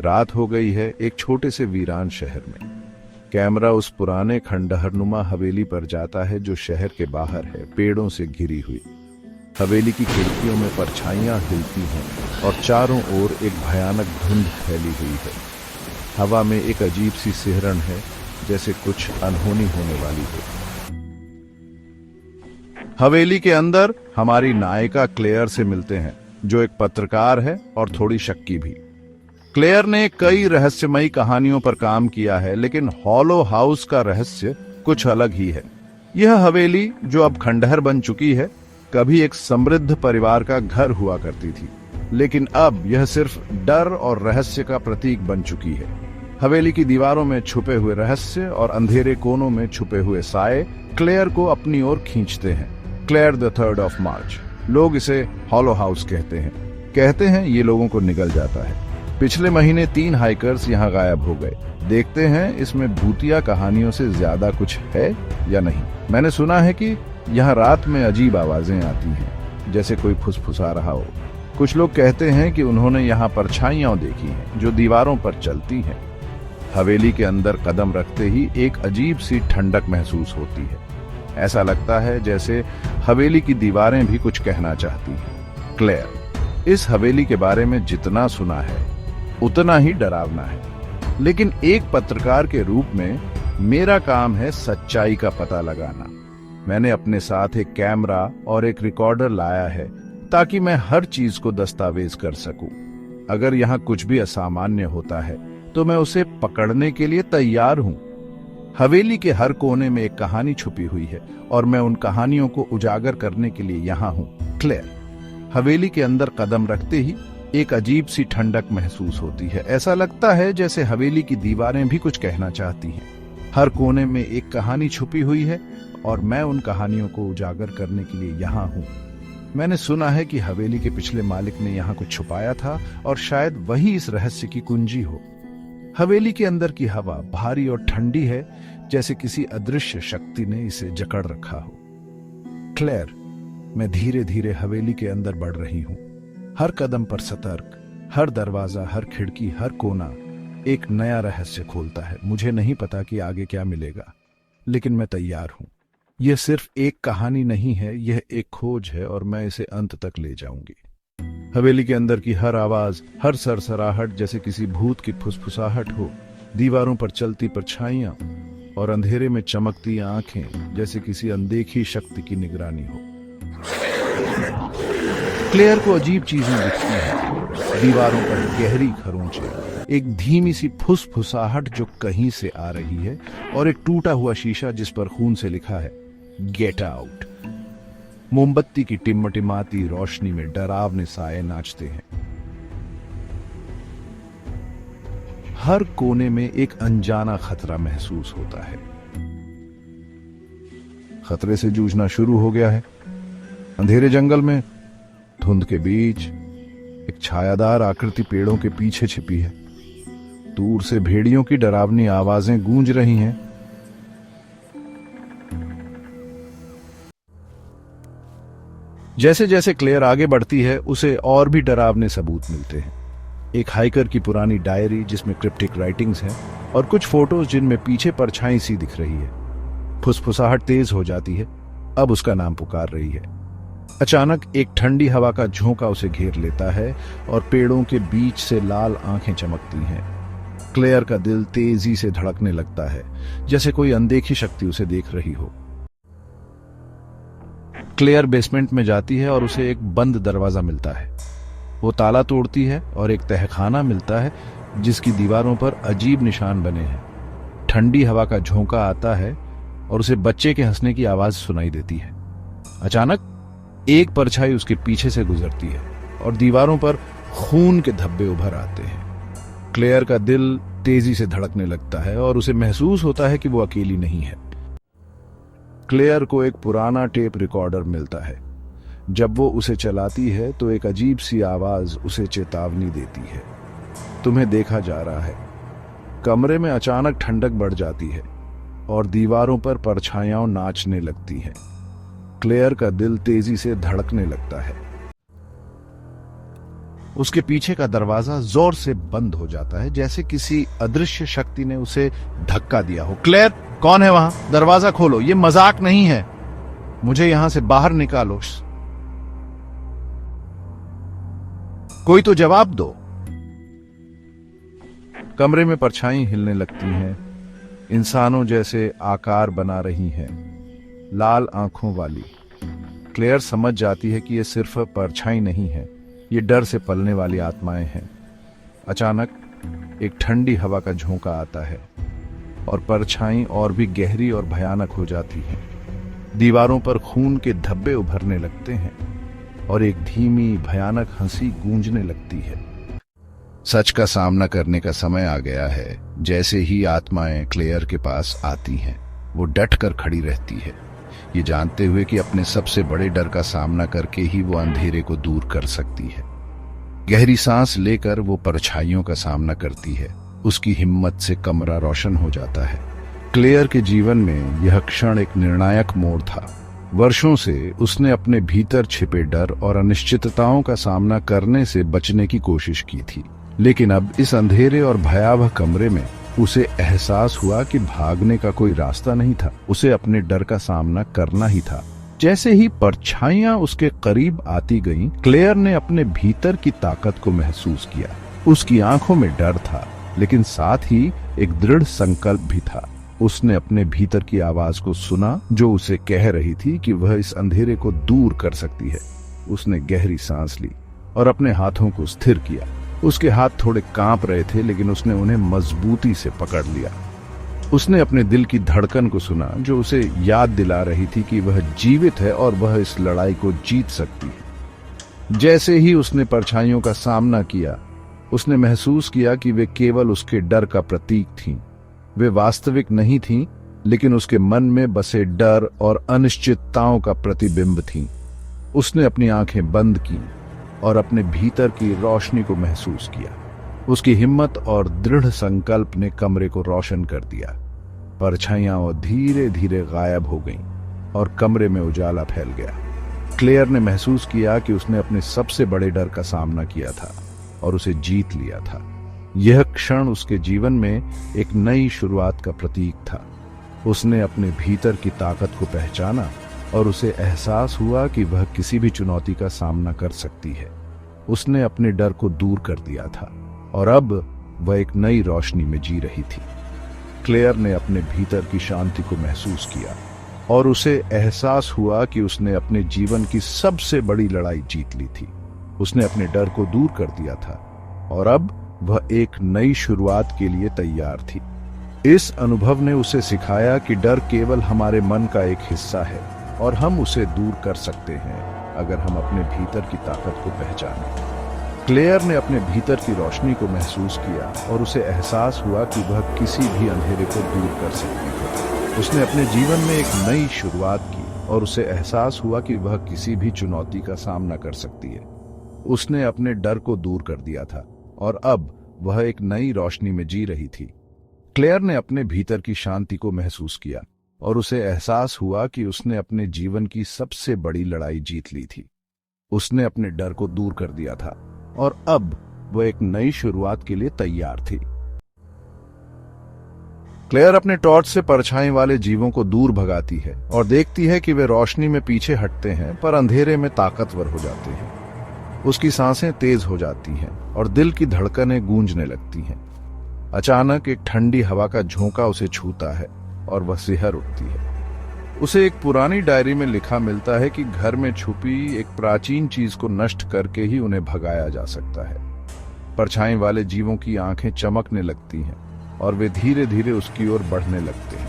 रात हो गई है एक छोटे से वीरान शहर में। कैमरा उस पुराने खंडहरनुमा हवेली पर जाता है जो शहर के बाहर है, पेड़ों से घिरी हुई। हवेली की खिड़कियों में परछाइयां हिलती हैं और चारों ओर एक भयानक धुंध फैली हुई है। हवा में एक अजीब सी सिहरन है, जैसे कुछ अनहोनी होने वाली हो। हवेली के अंदर हमारी नायिका क्लेयर से मिलते हैं, जो एक पत्रकार है और थोड़ी शक्की भी। क्लेयर ने कई रहस्यमयी कहानियों पर काम किया है, लेकिन हॉलो हाउस का रहस्य कुछ अलग ही है। यह हवेली, जो अब खंडहर बन चुकी है, कभी एक समृद्ध परिवार का घर हुआ करती थी, लेकिन अब यह सिर्फ डर और रहस्य का प्रतीक बन चुकी है। हवेली की दीवारों में छुपे हुए रहस्य और अंधेरे कोनों में छुपे हुए साए क्लेयर को अपनी ओर खींचते हैं। Clear the 3rd of March, लोग इसे हॉलो हाउस कहते हैं ये लोगों को निगल जाता है। पिछले महीने 3 हाइकर्स यहाँ गायब हो गए। देखते हैं इसमें भूतिया कहानियों से ज्यादा कुछ है या नहीं। मैंने सुना है कि यहाँ रात में अजीब आवाजें आती हैं, जैसे कोई फुसफुसा रहा हो। कुछ लोग कहते हैं कि उन्होंने यहाँ परछाइयां देखी हैं जो दीवारों पर चलती हैं। हवेली के अंदर कदम रखते ही एक अजीब सी ठंडक महसूस होती है। ऐसा लगता है जैसे हवेली की दीवारें भी कुछ कहना चाहती हैं। क्लेयर, इस हवेली के बारे में जितना सुना है उतना ही डरावना है, लेकिन एक पत्रकार के रूप में मेरा काम है सच्चाई का पता लगाना। मैंने अपने साथ एक कैमरा और एक रिकॉर्डर लाया है ताकि मैं हर चीज को दस्तावेज कर सकूं। अगर यहाँ कुछ भी असामान्य होता है तो मैं उसे पकड़ने के लिए तैयार हूं। हवेली के हर कोने में एक कहानी छुपी हुई है और मैं उन कहानियों को उजागर करने के लिए यहाँ हूं। क्लेयर, हवेली के अंदर कदम रखते ही एक अजीब सी ठंडक महसूस होती है। ऐसा लगता है जैसे हवेली की दीवारें भी कुछ कहना चाहती हैं। हर कोने में एक कहानी छुपी हुई है और मैं उन कहानियों को उजागर करने के लिए यहाँ हूँ। मैंने सुना है कि हवेली के पिछले मालिक ने यहाँ कुछ छुपाया था और शायद वही इस रहस्य की कुंजी हो। हवेली के अंदर की हवा भारी और ठंडी है, जैसे किसी अदृश्य शक्ति ने इसे जकड़ रखा हो। क्लेयर, मैं धीरे धीरे हवेली के अंदर बढ़ रही हूँ। हर कदम पर सतर्क, हर दरवाजा, हर खिड़की, हर कोना एक नया रहस्य खोलता है। मुझे नहीं पता कि आगे क्या मिलेगा, लेकिन मैं तैयार हूं। यह सिर्फ एक कहानी नहीं है, यह एक खोज है और मैं इसे अंत तक ले जाऊंगी। हवेली के अंदर की हर आवाज, हर सरसराहट जैसे किसी भूत की फुसफुसाहट हो। दीवारों पर चलती परछाइयां और अंधेरे में चमकती आंखें जैसे किसी अनदेखी शक्ति की निगरानी हो। क्लेयर को अजीब चीजें दिखती हैं। दीवारों पर गहरी खरोंचें, एक धीमी सी फुसफुसाहट जो कहीं से आ रही है और एक टूटा हुआ शीशा जिस पर खून से लिखा है गेट आउट। मोमबत्ती की टिमटिमाती रोशनी में डरावने साए नाचते हैं। हर कोने में एक अनजाना खतरा महसूस होता है। खतरे से जूझना शुरू हो गया है। अंधेरे जंगल में धुंध के बीच एक छायादार आकृति पेड़ों के पीछे छिपी है। दूर से भेड़ियों की डरावनी आवाजें गूंज रही हैं। जैसे जैसे क्लेयर आगे बढ़ती है, उसे और भी डरावने सबूत मिलते हैं। एक हाइकर की पुरानी डायरी जिसमें क्रिप्टिक राइटिंग्स हैं और कुछ फोटोज जिनमें पीछे परछाई सी दिख रही है। फुसफुसाहट तेज हो जाती है, अब उसका नाम पुकार रही है। अचानक एक ठंडी हवा का झोंका उसे घेर लेता है और पेड़ों के बीच से लाल आंखें चमकती हैं। क्लेयर का दिल तेजी से धड़कने लगता है, जैसे कोई अनदेखी शक्ति उसे देख रही हो। क्लेयर बेसमेंट में जाती है और उसे एक बंद दरवाजा मिलता है। वो ताला तोड़ती है और एक तहखाना मिलता है जिसकी दीवारों पर अजीब निशान बने हैं। ठंडी हवा का झोंका आता है और उसे बच्चे के हंसने की आवाज सुनाई देती है। अचानक एक परछाई उसके पीछे से गुजरती है और दीवारों पर खून के धब्बे उभर आते हैं। क्लेयर का दिल तेजी से धड़कने लगता है और उसे महसूस होता है कि वो अकेली नहीं है। क्लेयर को एक पुराना टेप रिकॉर्डर मिलता है। जब वो उसे चलाती है तो एक अजीब सी आवाज उसे चेतावनी देती है, तुम्हें देखा जा रहा है। कमरे में अचानक ठंडक बढ़ जाती है और दीवारों पर परछाइयां नाचने लगती हैं। क्लेयर का दिल तेजी से धड़कने लगता है। उसके पीछे का दरवाजा जोर से बंद हो जाता है, जैसे किसी अदृश्य शक्ति ने उसे धक्का दिया हो। क्लेयर, कौन है वहां? दरवाजा खोलो, ये मजाक नहीं है। मुझे यहां से बाहर निकालो। कोई तो जवाब दो। कमरे में परछाई हिलने लगती हैं, इंसानों जैसे आकार बना रही हैं, लाल आंखों वाली। क्लेयर समझ जाती है कि यह सिर्फ परछाई नहीं है, ये डर से पलने वाली आत्माएं हैं। अचानक एक ठंडी हवा का झोंका आता है और परछाई और भी गहरी और भयानक हो जाती है। दीवारों पर खून के धब्बे उभरने लगते हैं और एक धीमी भयानक हंसी गूंजने लगती है। सच का सामना करने का समय आ गया है। जैसे ही आत्माएं क्लेयर के पास आती हैं, वो डट कर खड़ी रहती है, ये जानते हुए कि अपने सबसे बड़े डर का सामना करके ही वो अंधेरे को दूर कर सकती है। गहरी सांस लेकर वो परछाइयों का सामना करती है। उसकी हिम्मत से कमरा रोशन हो जाता है। क्लेयर के जीवन में यह क्षण एक निर्णायक मोड़ था। वर्षों से उसने अपने भीतर छिपे डर और अनिश्चितताओं का सामना करने से बचने की कोशिश की थी, लेकिन अब इस अंधेरे और भयावह कमरे में उसे एहसास हुआ कि भागने का कोई रास्ता नहीं था। उसे अपने डर का सामना करना ही था। जैसे ही परछाइयां उसके करीब आती गईं, क्लेयर ने अपने भीतर की ताकत को महसूस किया। उसकी आंखों में डर था, लेकिन साथ ही एक दृढ़ संकल्प भी था। उसने अपने भीतर की आवाज को सुना, जो उसे कह रही थी कि वह इस अंधेरे को दूर कर सकती है। उसने गहरी सांस ली और अपने हाथों को स्थिर किया। उसके हाथ थोड़े कांप रहे थे, लेकिन उसने उन्हें मजबूती से पकड़ लिया। उसने अपने दिल की धड़कन को सुना, जो उसे याद दिला रही थी कि वह जीवित है और वह इस लड़ाई को जीत सकती है। जैसे ही उसने परछाइयों का सामना किया, उसने महसूस किया कि वे केवल उसके डर का प्रतीक थीं। वे वास्तविक नहीं थीं, लेकिन उसके मन में बसे डर और अनिश्चितताओं का प्रतिबिंब थीं। उसने अपनी आंखें बंद की और अपने भीतर की रोशनी को महसूस किया। उसकी हिम्मत और दृढ़ संकल्प ने कमरे को रोशन कर दिया। परछाइयां और धीरे धीरे गायब हो गईं और कमरे में उजाला फैल गया। क्लेयर ने महसूस किया कि उसने अपने सबसे बड़े डर का सामना किया था और उसे जीत लिया था। यह क्षण उसके जीवन में एक नई शुरुआत का प्रतीक था। उसने अपने भीतर की ताकत को पहचाना और उसे एहसास हुआ कि वह किसी भी चुनौती का सामना कर सकती है। उसने अपने डर को दूर कर दिया था और अब वह एक नई रोशनी में जी रही थी। क्लेयर ने अपने भीतर की शांति को महसूस किया और उसे एहसास हुआ कि उसने अपने जीवन की सबसे बड़ी लड़ाई जीत ली थी। उसने अपने डर को दूर कर दिया था और अब वह एक नई शुरुआत के लिए तैयार थी। इस अनुभव ने उसे सिखाया कि डर केवल हमारे मन का एक हिस्सा है और हम उसे दूर कर सकते हैं अगर हम अपने भीतर की ताकत को पहचानें। क्लेयर ने अपने भीतर की रोशनी को महसूस किया और उसे एहसास हुआ कि वह किसी भी अंधेरे को दूर कर सकती है। उसने अपने जीवन में एक नई शुरुआत की और उसे एहसास हुआ कि वह किसी भी चुनौती का सामना कर सकती है। उसने अपने डर को दूर कर दिया था और अब वह एक नई रोशनी में जी रही थी। क्लेयर ने अपने भीतर की शांति को महसूस किया और उसे एहसास हुआ कि उसने अपने जीवन की सबसे बड़ी लड़ाई जीत ली थी। उसने अपने डर को दूर कर दिया था और अब वह एक नई शुरुआत के लिए तैयार थी। क्लेयर अपने टॉर्च से परछाई वाले जीवों को दूर भगाती है और देखती है कि वे रोशनी में पीछे हटते हैं पर अंधेरे में ताकतवर हो जाते हैं। उसकी सांसें तेज हो जाती हैं और दिल की धड़कनें गूंजने लगती हैं। अचानक एक ठंडी हवा का झोंका उसे छूता है और वह सिहर उठती है। उसे एक पुरानी डायरी में लिखा मिलता है कि घर में छुपी एक प्राचीन चीज को नष्ट करके ही उन्हें भगाया जा सकता है। परछाई वाले जीवों की आंखें चमकने लगती हैं और वे धीरे धीरे उसकी ओर बढ़ने लगते हैं।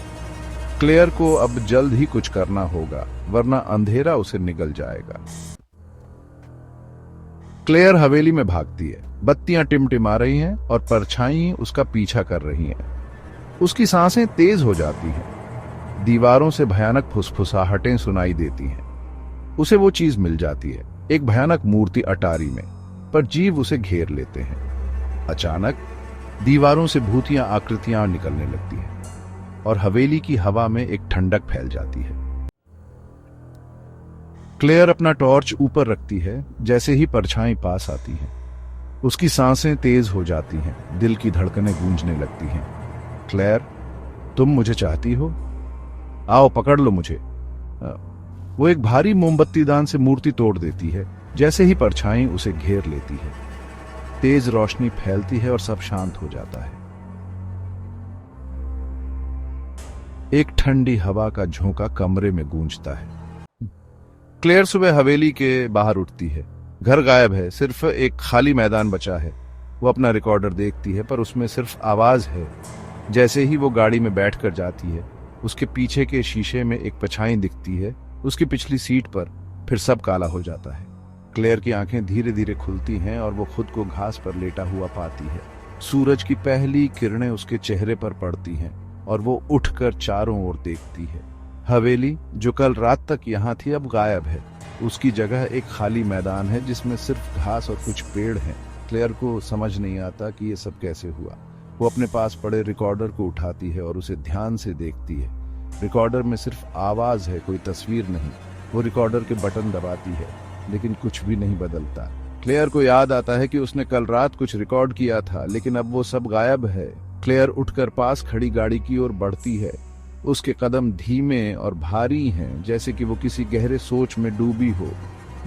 क्लेयर को अब जल्द ही कुछ करना होगा, वरना अंधेरा उसे निगल जाएगा। क्लेयर हवेली में भागती है। बत्तियां टिमटिमा रही हैं और परछाई उसका पीछा कर रही हैं। उसकी सांसें तेज हो जाती हैं। दीवारों से भयानक फुसफुसाहटें सुनाई देती हैं। उसे वो चीज मिल जाती है, एक भयानक मूर्ति अटारी में, पर जीव उसे घेर लेते हैं। अचानक दीवारों से भूतियां आकृतियां निकलने लगती हैं और हवेली की हवा में एक ठंडक फैल जाती है। क्लेयर अपना टॉर्च ऊपर रखती है। जैसे ही परछाई पास आती है, उसकी सांसें तेज हो जाती हैं, दिल की धड़कनें गूंजने लगती हैं। क्लेयर, तुम मुझे चाहती हो? आओ पकड़ लो मुझे। वो एक भारी मोमबत्ती दान से मूर्ति तोड़ देती है। जैसे ही परछाई उसे घेर लेती है, तेज रोशनी फैलती है और सब शांत हो जाता है। एक ठंडी हवा का झोंका कमरे में गूंजता है। क्लेयर सुबह हवेली के बाहर उठती है। घर गायब है, सिर्फ एक खाली मैदान बचा है। वो अपना रिकॉर्डर देखती है, पर उसमें सिर्फ आवाज है। जैसे ही वो गाड़ी में बैठकर जाती है, उसके पीछे के शीशे में एक परछाई दिखती है, उसकी पिछली सीट पर। फिर सब काला हो जाता है। क्लेयर की आंखें धीरे धीरे खुलती हैं और वो खुद को घास पर लेटा हुआ पाती है। सूरज की पहली किरणें उसके चेहरे पर पड़ती हैं और वो उठकर चारों ओर देखती है। हवेली, जो कल रात तक यहाँ थी, अब गायब है। उसकी जगह एक खाली मैदान है जिसमें सिर्फ घास और कुछ पेड़ हैं। क्लेयर को समझ नहीं आता कि ये सब कैसे हुआ। वो अपने पास पड़े रिकॉर्डर को उठाती है और उसे ध्यान से देखती है। रिकॉर्डर में सिर्फ आवाज है, कोई तस्वीर नहीं। वो रिकॉर्डर के बटन दबाती है, लेकिन कुछ भी नहीं बदलता। क्लेयर को याद आता है कि उसने कल रात कुछ रिकॉर्ड किया था, लेकिन अब वो सब गायब है। क्लेयर उठकर पास खड़ी गाड़ी की ओर बढ़ती है। उसके कदम धीमे और भारी हैं, जैसे कि वो किसी गहरे सोच में डूबी हो।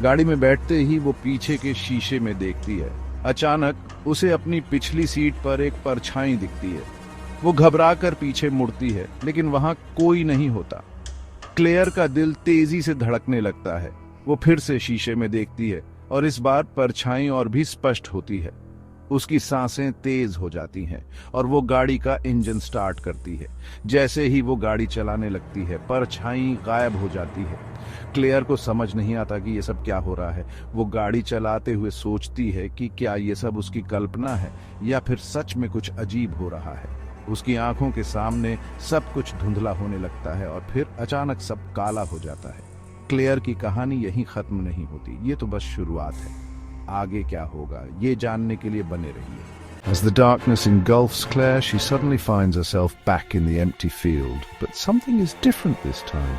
गाड़ी में बैठते ही वो पीछे के शीशे में देखती है। अचानक उसे अपनी पिछली सीट पर एक परछाई दिखती है। वो घबराकर पीछे मुड़ती है, लेकिन वहां कोई नहीं होता। क्लेयर का दिल तेजी से धड़कने लगता है। वो फिर से शीशे में देखती है और इस बार परछाई और भी स्पष्ट होती है। उसकी सांसें तेज हो जाती हैं और वो गाड़ी का इंजन स्टार्ट करती है। जैसे ही वो गाड़ी चलाने लगती है, परछाई गायब हो जाती है। क्लेयर को समझ नहीं आता कि ये सब क्या हो रहा है। वो गाड़ी चलाते हुए सोचती है कि क्या ये सब उसकी कल्पना है या फिर सच में कुछ अजीब हो रहा है। उसकी आंखों के सामने सब कुछ धुंधला होने लगता है और फिर अचानक सब काला हो जाता है। क्लेयर की कहानी यहीं खत्म नहीं होती, ये तो बस शुरुआत है। आगे क्या होगा, ये जानने के लिए बने रहिए। As the darkness engulfs Claire, she suddenly finds herself back in the empty field, but something is different this time.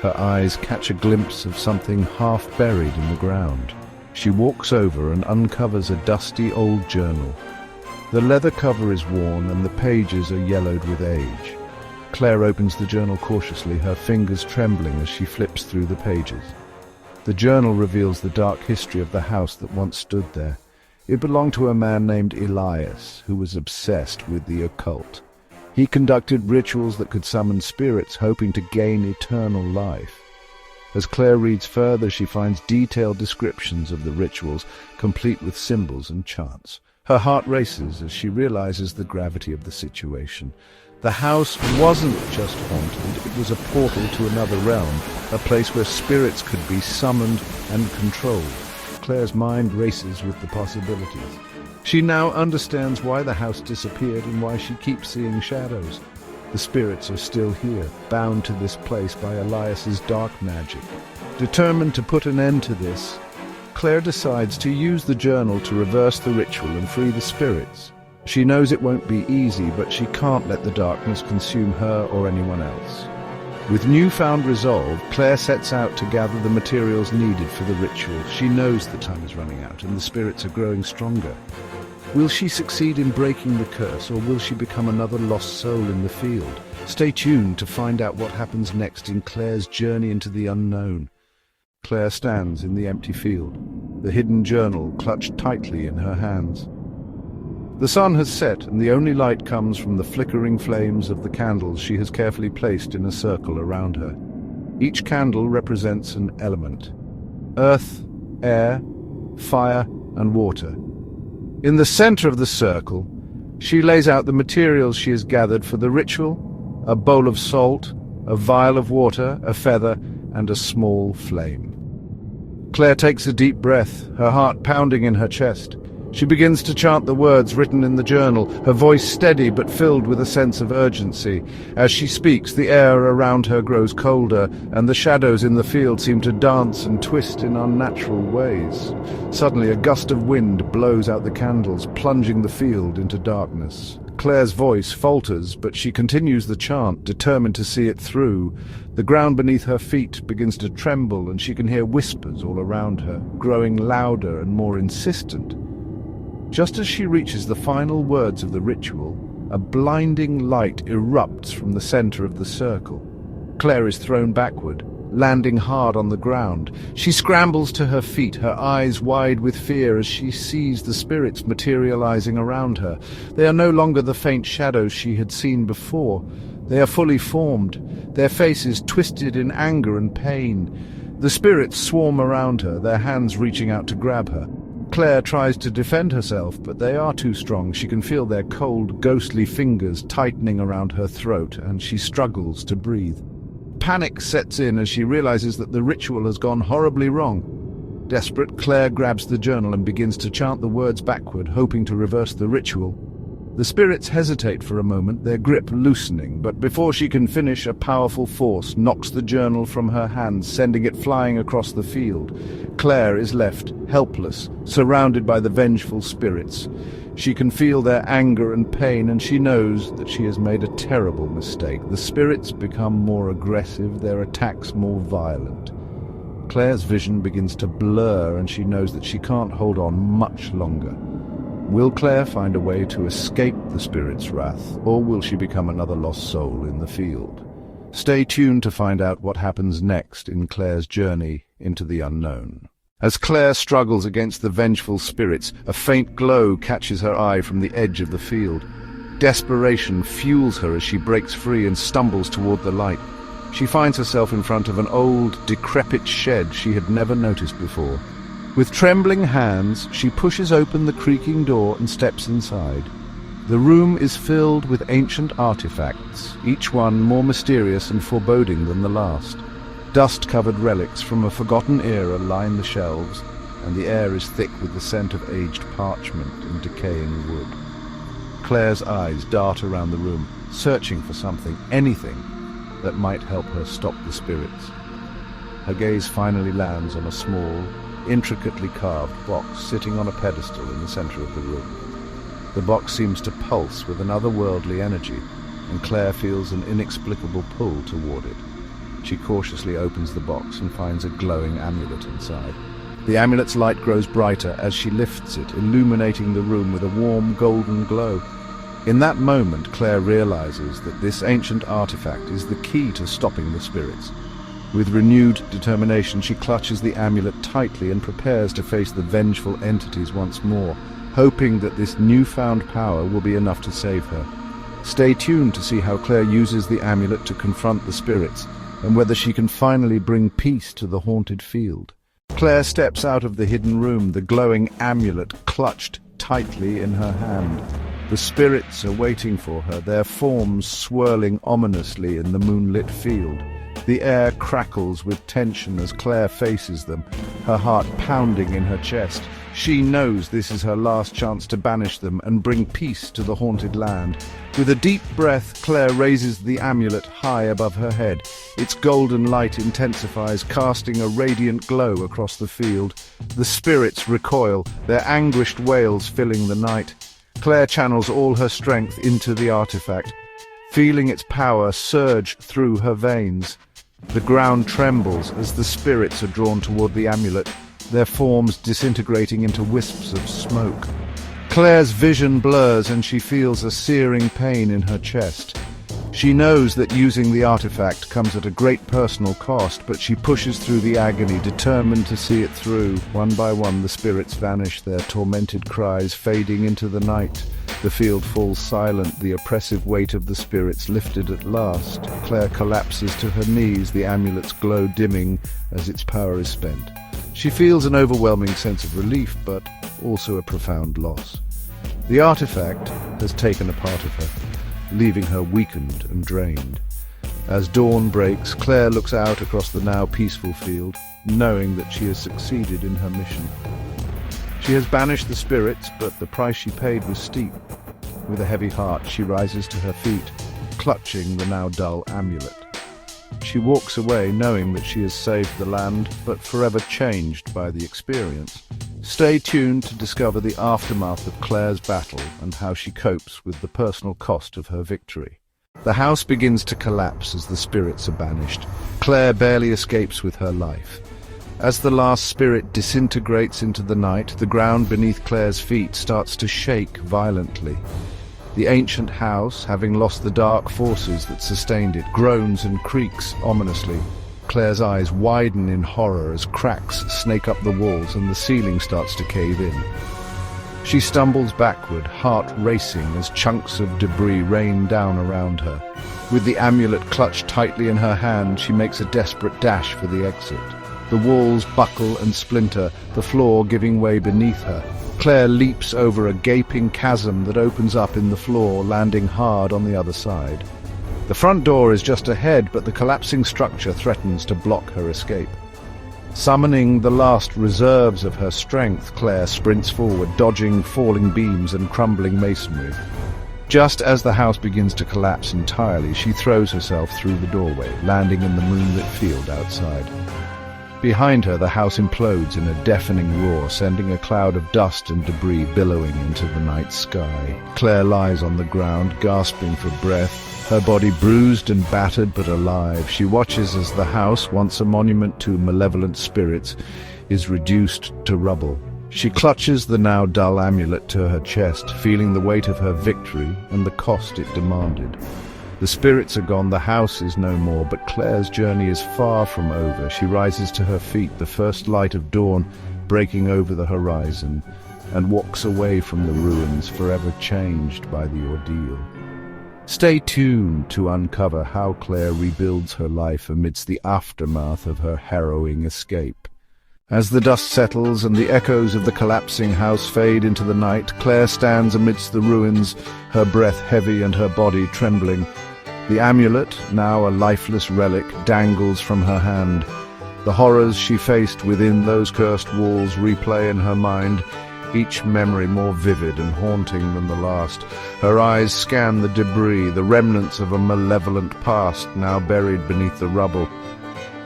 Her eyes catch a glimpse of something half buried in the ground. She walks over and uncovers a dusty old journal. The leather cover is worn and the pages are yellowed with age. Claire opens the journal cautiously, her fingers trembling as she flips through the pages. The journal reveals the dark history of the house that once stood there. It belonged to a man named Elias, who was obsessed with the occult. He conducted rituals that could summon spirits, hoping to gain eternal life. As Claire reads further, she finds detailed descriptions of the rituals, complete with symbols and chants. Her heart races as she realizes the gravity of the situation. The house wasn't just haunted, it was a portal to another realm, a place where spirits could be summoned and controlled. Claire's mind races with the possibilities. She now understands why the house disappeared and why she keeps seeing shadows. The spirits are still here, bound to this place by Elias's dark magic. Determined to put an end to this, Claire decides to use the journal to reverse the ritual and free the spirits. She knows it won't be easy, but she can't let the darkness consume her or anyone else. With newfound resolve, Claire sets out to gather the materials needed for the ritual. She knows the time is running out and the spirits are growing stronger. Will she succeed in breaking the curse, or will she become another lost soul in the field? Stay tuned to find out what happens next in Claire's journey into the unknown. Claire stands in the empty field, the hidden journal clutched tightly in her hands. The sun has set, and the only light comes from the flickering flames of the candles she has carefully placed in a circle around her. Each candle represents an element: earth, air, fire, and water. In the center of the circle, she lays out the materials she has gathered for the ritual: a bowl of salt, a vial of water, a feather, and a small flame. Claire takes a deep breath, her heart pounding in her chest. She begins to chant the words written in the journal, her voice steady but filled with a sense of urgency. As she speaks, the air around her grows colder, and the shadows in the field seem to dance and twist in unnatural ways. Suddenly, a gust of wind blows out the candles, plunging the field into darkness. Claire's voice falters, but she continues the chant, determined to see it through. The ground beneath her feet begins to tremble, and she can hear whispers all around her, growing louder and more insistent. Just as she reaches the final words of the ritual, a blinding light erupts from the center of the circle. Claire is thrown backward, landing hard on the ground. She scrambles to her feet, her eyes wide with fear as she sees the spirits materializing around her. They are no longer the faint shadows she had seen before. They are fully formed, their faces twisted in anger and pain. The spirits swarm around her, their hands reaching out to grab her. Claire tries to defend herself, but they are too strong. She can feel their cold, ghostly fingers tightening around her throat, and she struggles to breathe. Panic sets in as she realizes that the ritual has gone horribly wrong. Desperate, Claire grabs the journal and begins to chant the words backward, hoping to reverse the ritual. The spirits hesitate for a moment, their grip loosening, but before she can finish, a powerful force knocks the journal from her hands, sending it flying across the field. Claire is left, helpless, surrounded by the vengeful spirits. She can feel their anger and pain, and she knows that she has made a terrible mistake. The spirits become more aggressive, their attacks more violent. Claire's vision begins to blur, and she knows that she can't hold on much longer. Will Claire find a way to escape the spirit's wrath, or will she become another lost soul in the field? Stay tuned to find out what happens next in Claire's journey into the unknown. As Claire struggles against the vengeful spirits, a faint glow catches her eye from the edge of the field. Desperation fuels her as she breaks free and stumbles toward the light. She finds herself in front of an old, decrepit shed she had never noticed before. With trembling hands, she pushes open the creaking door and steps inside. The room is filled with ancient artifacts, each one more mysterious and foreboding than the last. Dust-covered relics from a forgotten era line the shelves, and the air is thick with the scent of aged parchment and decaying wood. Claire's eyes dart around the room, searching for something, anything, that might help her stop the spirits. Her gaze finally lands on a small, intricately carved box sitting on a pedestal in the center of the room. The box seems to pulse with an otherworldly energy, and Claire feels an inexplicable pull toward it. She cautiously opens the box and finds a glowing amulet inside. The amulet's light grows brighter as she lifts it, illuminating the room with a warm golden glow. In that moment, Claire realizes that this ancient artifact is the key to stopping the spirits. With renewed determination, she clutches the amulet tightly and prepares to face the vengeful entities once more, hoping that this newfound power will be enough to save her. Stay tuned to see how Claire uses the amulet to confront the spirits, and whether she can finally bring peace to the haunted field. Claire steps out of the hidden room, the glowing amulet clutched tightly in her hand. The spirits are waiting for her, their forms swirling ominously in the moonlit field. The air crackles with tension as Claire faces them, her heart pounding in her chest. She knows this is her last chance to banish them and bring peace to the haunted land. With a deep breath, Claire raises the amulet high above her head. Its golden light intensifies, casting a radiant glow across the field. The spirits recoil, their anguished wails filling the night. Claire channels all her strength into the artifact, feeling its power surge through her veins. The ground trembles as the spirits are drawn toward the amulet, their forms disintegrating into wisps of smoke. Claire's vision blurs and she feels a searing pain in her chest. She knows that using the artifact comes at a great personal cost, but she pushes through the agony, determined to see it through. One by one, the spirits vanish, their tormented cries fading into the night. The field falls silent, the oppressive weight of the spirits lifted at last. Claire collapses to her knees, the amulet's glow dimming as its power is spent. She feels an overwhelming sense of relief, but also a profound loss. The artifact has taken a part of her, leaving her weakened and drained. As dawn breaks, Claire looks out across the now peaceful field, knowing that she has succeeded in her mission. She has banished the spirits, but the price she paid was steep. With a heavy heart, she rises to her feet, clutching the now dull amulet. She walks away knowing that she has saved the land, but forever changed by the experience. Stay tuned to discover the aftermath of Claire's battle and how she copes with the personal cost of her victory. The house begins to collapse as the spirits are banished. Claire barely escapes with her life. As the last spirit disintegrates into the night, the ground beneath Claire's feet starts to shake violently. The ancient house, having lost the dark forces that sustained it, groans and creaks ominously. Claire's eyes widen in horror as cracks snake up the walls and the ceiling starts to cave in. She stumbles backward, heart racing as chunks of debris rain down around her. With the amulet clutched tightly in her hand, she makes a desperate dash for the exit. The walls buckle and splinter, the floor giving way beneath her. Claire leaps over a gaping chasm that opens up in the floor, landing hard on the other side. The front door is just ahead, but the collapsing structure threatens to block her escape. Summoning the last reserves of her strength, Claire sprints forward, dodging falling beams and crumbling masonry. Just as the house begins to collapse entirely, she throws herself through the doorway, landing in the moonlit field outside. Behind her, the house implodes in a deafening roar, sending a cloud of dust and debris billowing into the night sky. Claire lies on the ground, gasping for breath, her body bruised and battered but alive. She watches as the house, once a monument to malevolent spirits, is reduced to rubble. She clutches the now dull amulet to her chest, feeling the weight of her victory and the cost it demanded. The spirits are gone, the house is no more, but Claire's journey is far from over. She rises to her feet, the first light of dawn breaking over the horizon, and walks away from the ruins, forever changed by the ordeal. Stay tuned to uncover how Claire rebuilds her life amidst the aftermath of her harrowing escape. As the dust settles and the echoes of the collapsing house fade into the night, Claire stands amidst the ruins, her breath heavy and her body trembling. The amulet, now a lifeless relic, dangles from her hand. The horrors she faced within those cursed walls replay in her mind, each memory more vivid and haunting than the last. Her eyes scan the debris, the remnants of a malevolent past now buried beneath the rubble.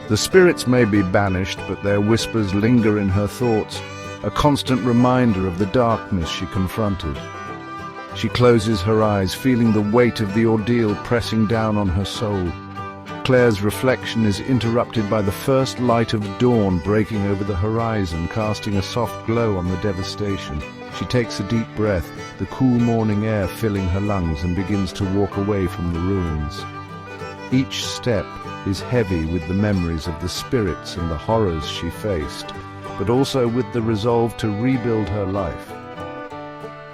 The spirits may be banished, but their whispers linger in her thoughts, a constant reminder of the darkness she confronted. She closes her eyes, feeling the weight of the ordeal pressing down on her soul. Claire's reflection is interrupted by the first light of dawn breaking over the horizon, casting a soft glow on the devastation. She takes a deep breath, the cool morning air filling her lungs, and begins to walk away from the ruins. Each step is heavy with the memories of the spirits and the horrors she faced, but also with the resolve to rebuild her life.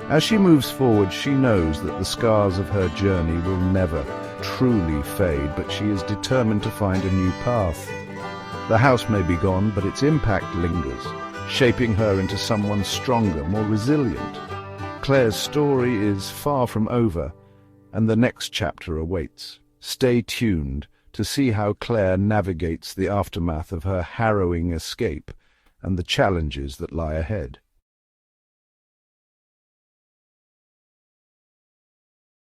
As she moves forward, she knows that the scars of her journey will never truly fade, but she is determined to find a new path. The house may be gone, but its impact lingers, shaping her into someone stronger, more resilient. Claire's story is far from over, and the next chapter awaits. Stay tuned to see how Claire navigates the aftermath of her harrowing escape and the challenges that lie ahead.